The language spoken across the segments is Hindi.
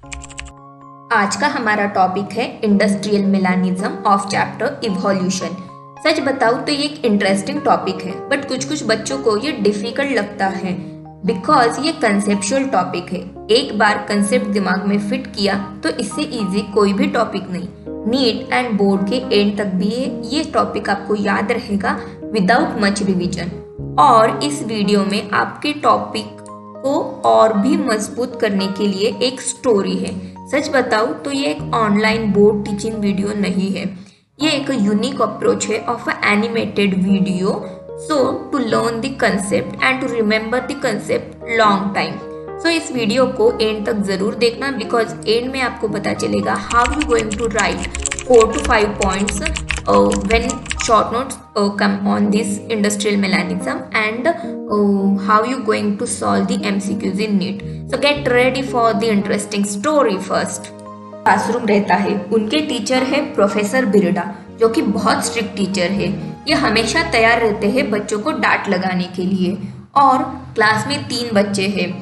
आज का हमारा टॉपिक है industrial melanism of chapter evolution. सच बताऊं तो ये एक इंटरेस्टिंग टॉपिक है, बट कुछ कुछ बच्चों को ये डिफिकल्ट लगता है बिकॉज ये कंसेप्चुअल टॉपिक है। एक बार कंसेप्ट दिमाग में फिट किया तो इससे इजी कोई भी टॉपिक नहीं। नीट एंड बोर्ड के एंड तक भी ये टॉपिक आपको याद रहेगा विदाउट मच रिवीजन। और इस वीडियो में आपके टॉपिक को और भी मजबूत करने के लिए एक स्टोरी है। सच बताऊं तो ये एक ऑनलाइन बोर्ड टीचिंग वीडियो नहीं है, ये एक यूनिक अप्रोच है of a animated video so to learn the concept and to remember the concept long time. So इस वीडियो को एंड तक जरूर देखना बिकॉज एंड में आपको पता चलेगा how you going to write 4 to 5 points when short notes come on this industrial mechanism and how you going to solve the MCQs in NEET. So get ready for the interesting story first. Classroom रहता है, उनके टीचर है प्रोफेसर बिरडा जो कि बहुत स्ट्रिक्ट टीचर है। ये हमेशा तैयार रहते हैं बच्चों को डांट लगाने के लिए। और क्लास में 3 बच्चे हैं।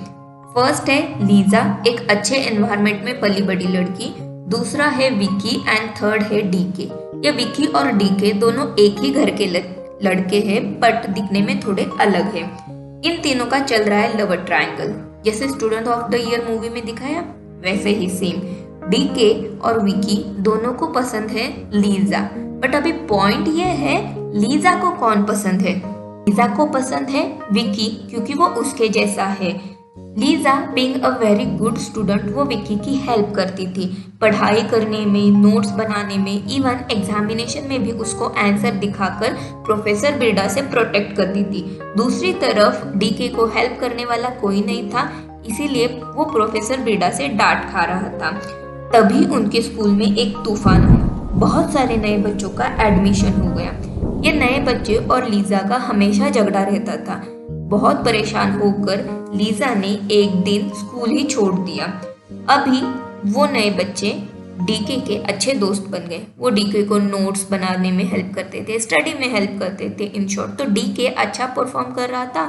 फर्स्ट है लीजा, एक अच्छे एनवायरनमेंट में पली बड़ी लड़की। दूसरा है विकी एंड थर्ड है डीके। ये विकी और डीके दोनों एक ही घर के लड़के हैं बट दिखने में थोड़े अलग हैं। इन तीनों का चल रहा है लव ट्रायंगल, जैसे student of the year movie में दिखाया वैसे ही सेम। डीके और विकी दोनों को पसंद है लीजा, बट अभी पॉइंट ये है लीजा को कौन पसंद है। लीजा को पसंद है विकी क्योंकि वो उसके जैसा है। Lisa being a very good student वो विकी की हेल्प करती थी पढ़ाई करने में, नोट्स बनाने में, इवन एग्जामिनेशन में भी उसको आंसर दिखाकर प्रोफेसर बिरडा से प्रोटेक्ट करती थी। दूसरी तरफ डीके को हेल्प करने वाला कोई नहीं था, इसीलिए वो प्रोफेसर बिरडा से डांट खा रहा था। तभी उनके स्कूल में एक तूफान आया, बहुत सारे नए बच्चों का एडमिशन हो गया। ये नए बच्चे और लीजा का हमेशा झगड़ा रहता था। बहुत परेशान होकर लीजा ने एक दिन स्कूल ही छोड़ दिया। अभी वो नए बच्चे डीके के अच्छे दोस्त बन गए। वो डीके को नोट्स बनाने में हेल्प करते थे, स्टडी में हेल्प करते थे। इन शॉर्ट तो डीके अच्छा परफॉर्म कर रहा था।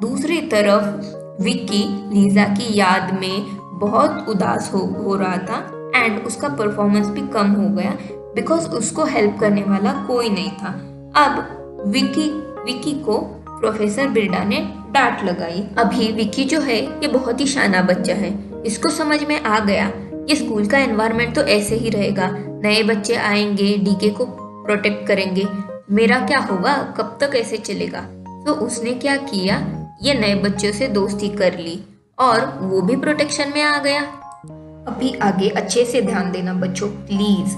दूसरी तरफ विक्की लीजा की याद में बहुत उदास हो रहा था एंड उसका परफॉर्मेंस भी कम हो गया बिकॉज उसको हेल्प करने वाला कोई नहीं था। अब विक्की को प्रोफेसर बिरडा ने डांट लगाई। अभी विक्की जो है ये बहुत ही शाना बच्चा है, इसको समझ में आ गया ये स्कूल का एनवायरनमेंट तो ऐसे ही रहेगा, नए बच्चे आएंगे डीके को प्रोटेक्ट करेंगे, मेरा क्या होगा, कब तक ऐसे चलेगा। तो उसने क्या किया, ये नए बच्चों से दोस्ती कर ली और वो भी प्रोटेक्शन में आ गया। अभी आगे अच्छे से ध्यान देना बच्चों प्लीज।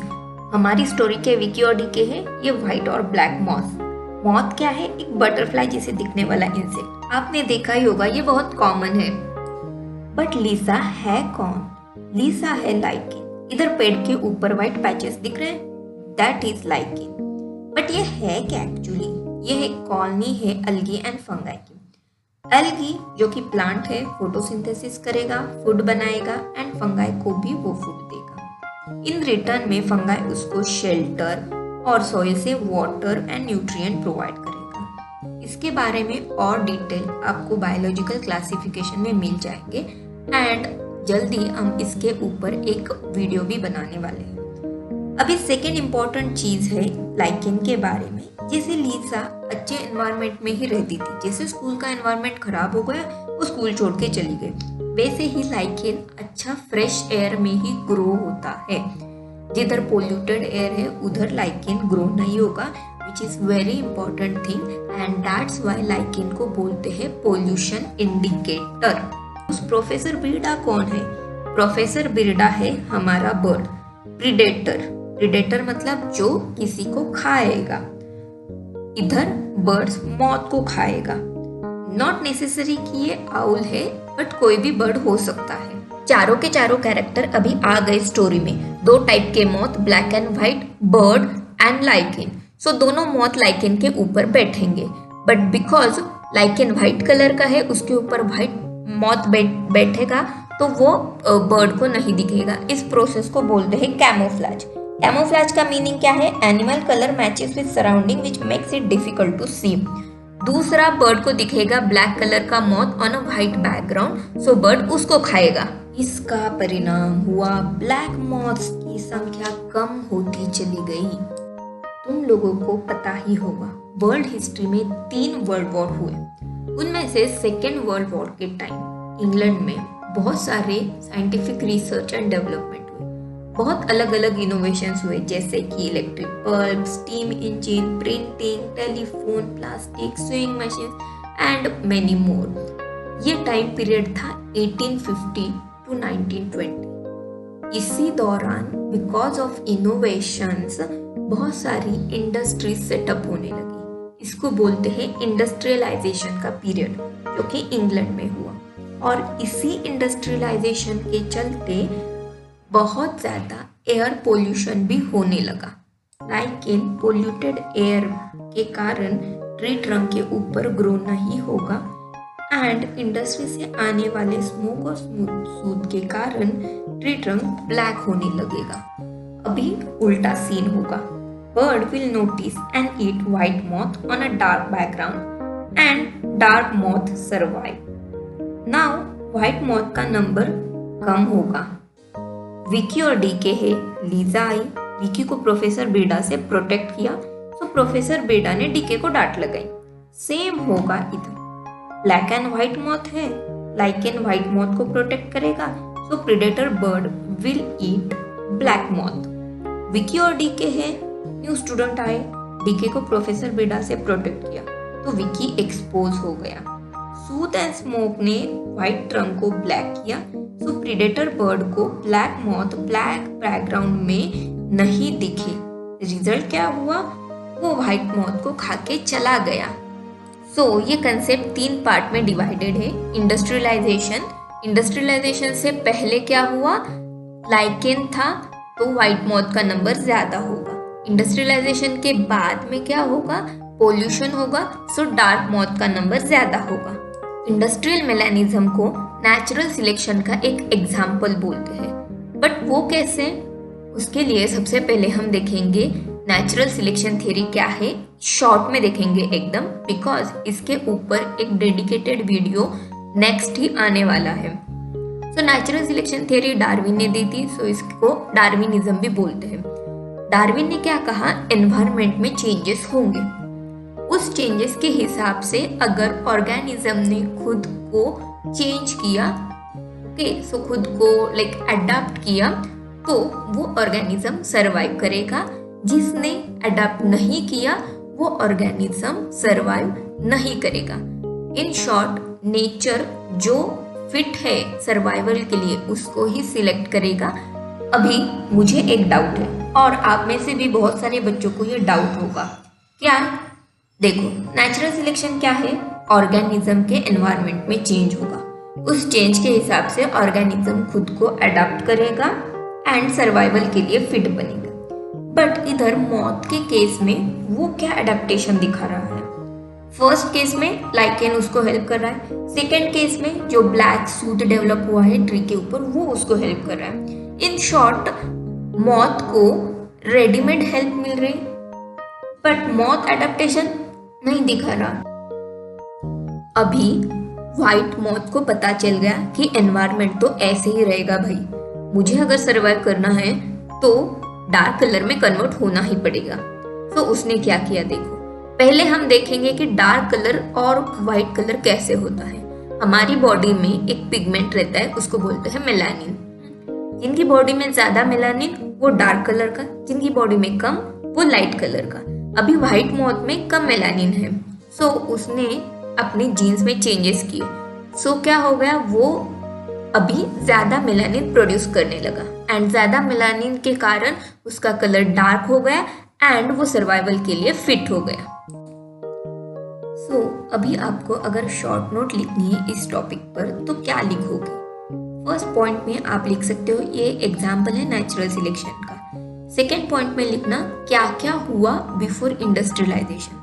हमारी स्टोरी के विक्की और डीके है ये व्हाइट और ब्लैक मॉथ। मॉथ क्या है, एक बटरफ्लाई जैसे दिखने वाला इंसेक्ट, आपने देखा ही होगा, ये बहुत कॉमन है। बट लीसा है कौन? लीसा है लाइकेन। इधर पेड़ के ऊपर व्हाइट पैचेस दिख रहे हैं, दैट इज लाइकेन। बट ये है क्या एक्चुअली? ये एक कॉलोनी है अल्गी एंड फंगाई की। अल्गी जो कि प्लांट है फोटोसिंथेसिस करेगा, फूड बनाएगा एंड फंगाई को भी वो फूड देगा। इन रिटर्न में फंगाई उसको शेल्टर और सॉइल से वाटर एंड न्यूट्रिएंट प्रोवाइड करेगा। इसके बारे में और डिटेल आपको बायोलॉजिकल क्लासिफिकेशन में मिल जाएंगे एंड जल्दी हम इसके ऊपर एक वीडियो भी बनाने वाले हैं। अभी सेकेंड इम्पोर्टेंट चीज है लाइकेन के बारे में। जैसे लीसा अच्छे एनवायरनमेंट में ही रहती थी, जैसे स्कूल का एनवायरनमेंट खराब हो गया वो स्कूल छोड़ के चली गई, वैसे ही लाइकेन अच्छा फ्रेश एयर में ही ग्रो होता है। जिधर पोल्यूटेड एयर है उधर लाइकेन ग्रो नहीं होगा, which is very important thing and that's why lichen को बोलते हैं पोल्यूशन इंडिकेटर। उस प्रोफेसर बिरडा कौन है? प्रोफेसर बिरडा है हमारा बर्ड प्रीडेटर। प्रीडेटर मतलब जो किसी को खाएगा। इधर बर्ड्स मौत को खाएगा। नॉट नेसेसरी कि ये आउल है बट कोई भी बर्ड हो सकता है। चारों के चारों कैरेक्टर अभी आ गए स्टोरी में। 2 टाइप के moth, black and white, bird and lichen. So दोनों मौत लाइकेन के ऊपर बैठेंगे but because lichen white colour का है उसके ऊपर व्हाइट मौत बैठेगा तो वो बर्ड को नहीं दिखेगा। इस प्रोसेस को बोलते हैं कैमोफ्लेज। कैमोफ्लेज का मीनिंग क्या है? Animal colour matches with surrounding which makes it difficult to see. दूसरा बर्ड को दिखेगा ब्लैक कलर का moth on a white background, so bird उसको खाएगा। इसका परिणाम हुआ ब्लैक मॉथ्स की संख्या कम होती चली गई। तुम लोगों को पता ही होगा वर्ल्ड हिस्ट्री में 3 वर्ल्ड वॉर हुए। उनमें से सेकेंड वर्ल्ड वॉर के टाइम इंग्लैंड में बहुत सारे साइंटिफिक रिसर्च एंड डेवलपमेंट हुए। बहुत अलग अलग इनोवेशंस हुए, जैसे कि electric bulb, steam engine, printing, telephone, plastic, swing machine and many more. ये टाइम पीरियड था 1850 टू 1920। इसी दौरान बिकॉज ऑफ इनोवेशंस बहुत सारी इंडस्ट्रीज सेटअप होने लगी। इसको बोलते हैं इंडस्ट्रियलाइजेशन का पीरियड, जो कि इंग्लैंड में हुआ। और इसी इंडस्ट्रियलाइजेशन के चलते बहुत ज़्यादा एयर पोल्यूशन भी होने लगा। लेकिन पोल्यूटेड एयर के कारण ट्री ट्रंक के ऊपर ग्रो नहीं होगा एंड इंडस्ट्री से आने वाले स्मोक और सूद के कारण ट्री ट्रंक ब्लैक होने लगेगा। अभी उल्टा सीन होगा। Bird will notice and eat white moth on a dark background and dark moth survive. Now white moth का नंबर कम होगा। विकी और डीके है, लीजा आई, विकी को प्रोफेसर बेडा से प्रोटेक्ट किया, तो प्रोफेसर बेडा ने डीके को डांट लगाई। सेम होगा इधर। ब्लैक एंड व्हाइट मॉथ है, लाइक एंड व्हाइट मॉथ को प्रोटेक्ट करेगा, so predator bird will eat black moth. Vicky और डीके है, न्यू स्टूडेंट आए, डीके को प्रोफेसर बेडा से प्रोटेक्ट किया, तो विकी एक्सपोज हो गया। सूद एंड स्मोक ने व्हाइट ट्रंक को ब्लैक किया, सो प्रेडेटर बर्ड को ब्लैक मॉथ ब्लैक बैकग्राउंड में नहीं दिखे। रिजल्ट क्या हुआ? वो व्हाइट मॉथ को खा के चला गया। सो ये कंसेप्ट 3 पार्ट में डिवाइडेड है। इंडस्ट्रियलाइजेशन से पहले क्या हुआ? लाइकेन था, तो व्हाइट मॉथ का नंबर ज्यादा होगा। इंडस्ट्रियलाइजेशन के बाद में क्या होगा? पोल्यूशन होगा, सो डार्क मॉथ का नंबर ज्यादा होगा। इंडस्ट्रियल मेलानिज्म को नेचुरल सिलेक्शन का एक एग्जाम्पल बोलते हैं, बट वो कैसे? उसके लिए सबसे पहले हम देखेंगे नेचुरल सिलेक्शन थ्योरी क्या है, शॉर्ट में देखेंगे एकदम, बिकॉज इसके ऊपर एक डेडिकेटेड वीडियो नेक्स्ट ही आने वाला है। So natural selection theory Darwin ने दी थी, सो इसको डार्विनिज्म भी बोलते हैं। डार्विन ने क्या कहा? एनवायरनमेंट में चेंजेस होंगे, उस चेंजेस के हिसाब से अगर ऑर्गेनिज्म ने खुद को चेंज किया, ओके, सो खुद को लाइक अडाप्ट किया, तो वो ऑर्गेनिज्म सरवाइव करेगा। जिसने अडाप्ट नहीं किया वो ऑर्गेनिज्म सरवाइव नहीं करेगा। इन शॉर्ट, नेचर जो फिट है सर्वाइवल के लिए उसको ही सिलेक्ट करेगा। अभी मुझे एक डाउट है, और आप में से भी बहुत सारे बच्चों को ये डाउट होगा। क्या? देखो, नेचुरल सिलेक्शन क्या है? ऑर्गेनिज्म के एनवायरनमेंट में चेंज होगा, उस चेंज के हिसाब से ऑर्गेनिज्म खुद को अडॉप्ट करेगा एंड सर्वाइवल के लिए फिट बनेगा। बट इधर मौत के केस में वो क्या अडेप्टेशन दिखा रहा है? फर्स्ट केस में लाइकेन उसको हेल्प कर रहा है, सेकेंड केस में जो ब्लैक सूट डेवलप हुआ है ट्री के ऊपर वो उसको हेल्प कर रहा है। इन शॉर्ट, मौत को रेडीमेड हेल्प मिल रही, बट मौत अडेप्टेशन नहीं दिखा रहा। अभी व्हाइट मौत को पता चल गया कि एनवायरनमेंट तो ऐसे ही रहेगा भाई, मुझे अगर सर्वाइव करना है तो डार्क कलर में कन्वर्ट होना ही पड़ेगा। तो उसने क्या किया देखो, पहले हम देखेंगे कि डार्क कलर और व्हाइट कलर कैसे होता है। हमारी बॉडी में एक पिगमेंट रहता है, उसको बोलते हैं मेलानिन। जिनकी बॉडी में ज्यादा मेलानिन वो डार्क कलर का, जिनकी बॉडी में कम वो लाइट कलर का। अभी व्हाइट मौत में कम मेलानिन है, सो उसने अपने जीन्स में चेंजेस किए, सो क्या हो गया, वो अभी ज्यादा मेलानिन प्रोड्यूस करने लगा एंड ज्यादा मेलानिन के कारण उसका कलर डार्क हो गया एंड वो सर्वाइवल के लिए फिट हो गया। सो अभी आपको अगर शॉर्ट नोट लिखनी है इस टॉपिक पर तो क्या लिखोगे? फर्स्ट पॉइंट में आप लिख सकते हो ये एग्जाम्पल है नेचुरल सिलेक्शन का। सेकेंड पॉइंट में लिखना क्या क्या हुआ बिफोर इंडस्ट्रियलाइजेशन।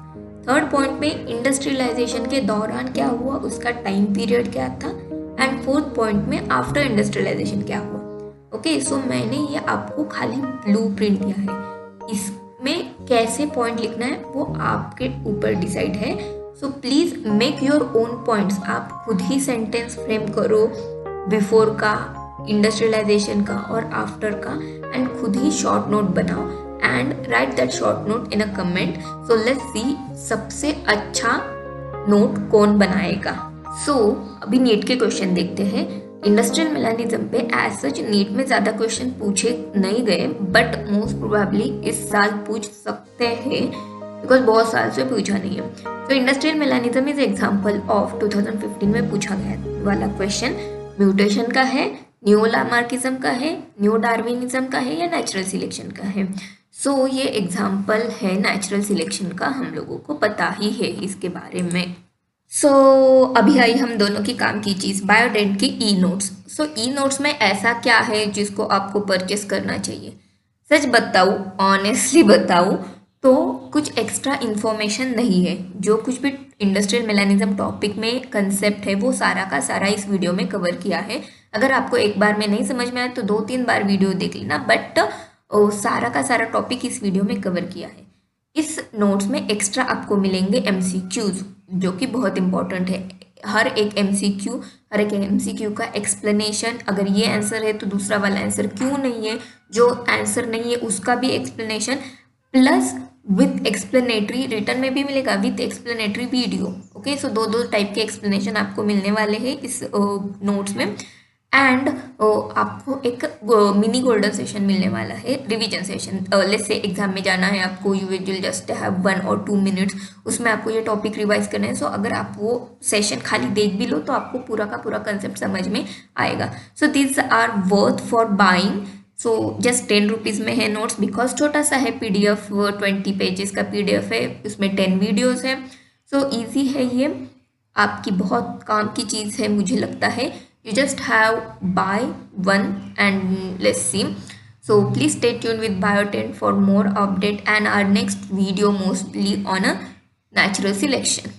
थर्ड पॉइंट में इंडस्ट्रियलाइजेशन के दौरान क्या हुआ, उसका टाइम पीरियड क्या था, एंड फोर्थ पॉइंट में आफ्टर इंडस्ट्रियलाइजेशन क्या हुआ। ओके, सो मैंने ये आपको खाली ब्लूप्रिंट दिया है, इसमें कैसे पॉइंट लिखना है वो आपके ऊपर डिसाइड है। So please make your own points, आप खुद ही सेंटेंस फ्रेम करो बिफोर का, इंडस्ट्रियलाइजेशन का और आफ्टर का, एंड खुद ही शॉर्ट नोट बनाओ and right that short note in a comment. So let's see सबसे अच्छा नोट कौन बनाएगा. सो अभी नीट के क्वेश्चन देखते हैं. इंडस्ट्रियल मिलानिज्म पे एज सच नीट में ज़्यादा क्वेश्चन पूछे नहीं गए, बट मोस्ट प्रोबेबली इस साल पूछ सकते हैं बिकॉज बहुत साल से पूछा नहीं है. तो इंडस्ट्रियल मिलानिज्म इज एग्जाम्पल ऑफ 2015 में पूछा गया वाला क्वेश्चन म्यूटेशन का है, न्यू लामार्किज्म का है, न्यू डार्विनिज्म का है या नेचुरल सिलेक्शन का है. सो ये एग्जाम्पल है नेचुरल सिलेक्शन का, हम लोगों को पता ही है इसके बारे में. सो अभी आई हम दोनों की काम की चीज़, बायोडेंट की ई नोट्स. सो ई नोट्स में ऐसा क्या है जिसको आपको परचेस करना चाहिए? सच बताऊँ, ऑनेस्टली बताऊँ तो कुछ एक्स्ट्रा इन्फॉर्मेशन नहीं है. जो कुछ भी इंडस्ट्रियल मिलानिज्म टॉपिक में कंसेप्ट है वो सारा का सारा इस वीडियो में कवर किया है. अगर आपको एक बार में नहीं समझ में आया तो 2-3 बार वीडियो देख लेना, बट सारा का सारा टॉपिक इस वीडियो में कवर किया है. इस नोट्स में एक्स्ट्रा आपको मिलेंगे एमसीक्यूज जो कि बहुत इंपॉर्टेंट है. हर एक एमसीक्यू का एक्सप्लेनेशन, अगर ये आंसर है तो दूसरा वाला आंसर क्यों नहीं है, जो आंसर नहीं है उसका भी explanation, plus with explanatory return में भी मिलेगा, विथ एक्सप्लेनेटरी वीडियो. ओके, सो दो टाइप के एक्सप्लेनेशन आपको मिलने वाले हैं इस नोट्स में. एंड आपको एक मिनी गोल्डन सेशन मिलने वाला है, revision session. Let's say exam में जाना है आपको, you will just have 1 or 2 minutes, उसमें आपको ये टॉपिक रिवाइज करना है. सो अगर आप वो सेशन खाली देख भी लो तो आपको पूरा का पूरा कंसेप्ट समझ में आएगा. So this are worth for buying. So just 10 rupees में है नोट्स, बिकॉज छोटा सा है PDF, 20 पेजेस का PDF है, उसमें 10 वीडियोज़ है. सो ईजी है ये, आपकी बहुत काम की चीज़ है मुझे लगता है. You just have buy one and let's see. So please stay tuned with Biotent for more update and our next video mostly on a natural selection.